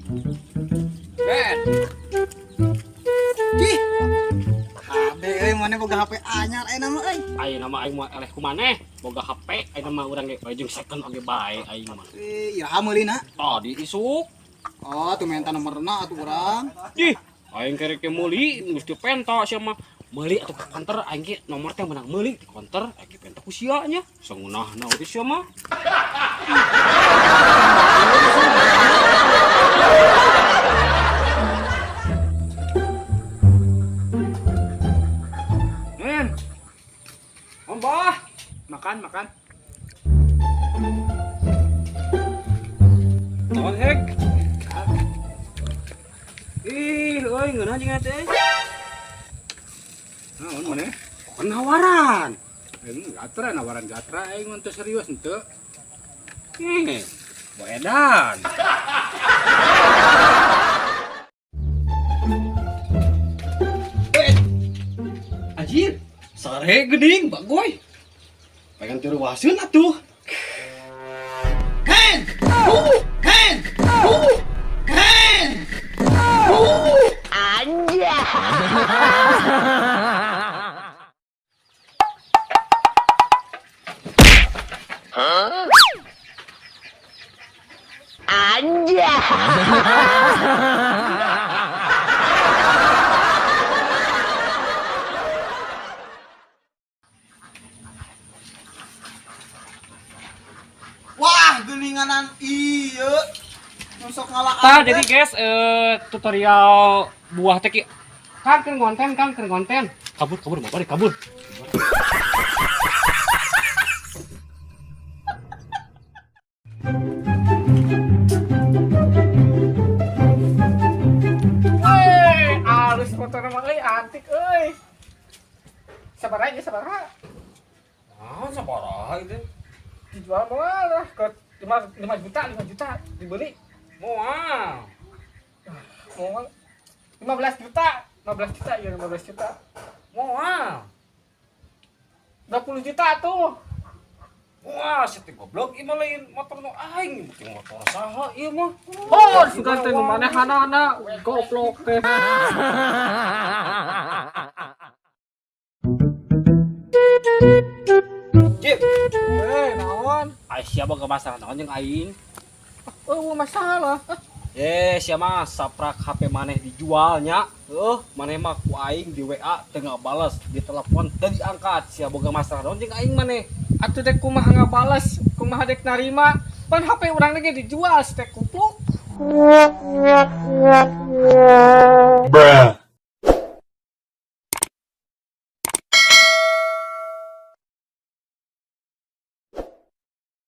Ben. Ih. Hade mana boga HP anyar nama euy. Ayo nama aing mah eleh kumaneh boga HP aing mah urang ge bajeng second oge bae aing mah. Iraha meulina. Tadi isuk. Oh, tuh minta nomorna atuh urang. Ih, aing kerek ke meuli geus teu penta sia mah. Meuli atuh ka counter aing ge nomor teh menang meuli di counter aing ge penta ku sia nya. Sangunahna oge sia mah. Men. Mbah, makan. Naon hek? Ih, euy ngeunah jeung teh. Naon maneh? Penawaran. Nawaran gatra aing mah teu serius henteu. Boedan. Anjir, sare geuning bagoy. Pengen tiru waseun atuh. Ken! Ken! Ken! Wah, geuninganan ieu. Nusok ngalakan. Tah jadi guys, tutorial buah teh ki. Kang keur ngonten. Kabur, motor kabur. Alus motor mah euy antik euy. Sabaraha? Ah, sabaraha itu. Dijual moal lah ke 5 juta dibeli. Moal. 15 juta ya 15 juta. Moal. 20 juta tuh. Wah, si goblok ieu mah lain motor nu aing, penting motor saha ieu mah. Oh, sugan teh nu manehana goblok teh. Cip. Naon? Ai sia boga masalah naon jeung aing. Masalah. Sia mah saprak HP maneh dijualnya. Maneh mah ku aing di WA teu ngabales, di telepon teu diangkat. Sia boga masalah naon jeung aing maneh. Atuh teh kumaha ngabales, kumaha dek narima. Pan HP urang ge dijual teh kupluk. Bruh.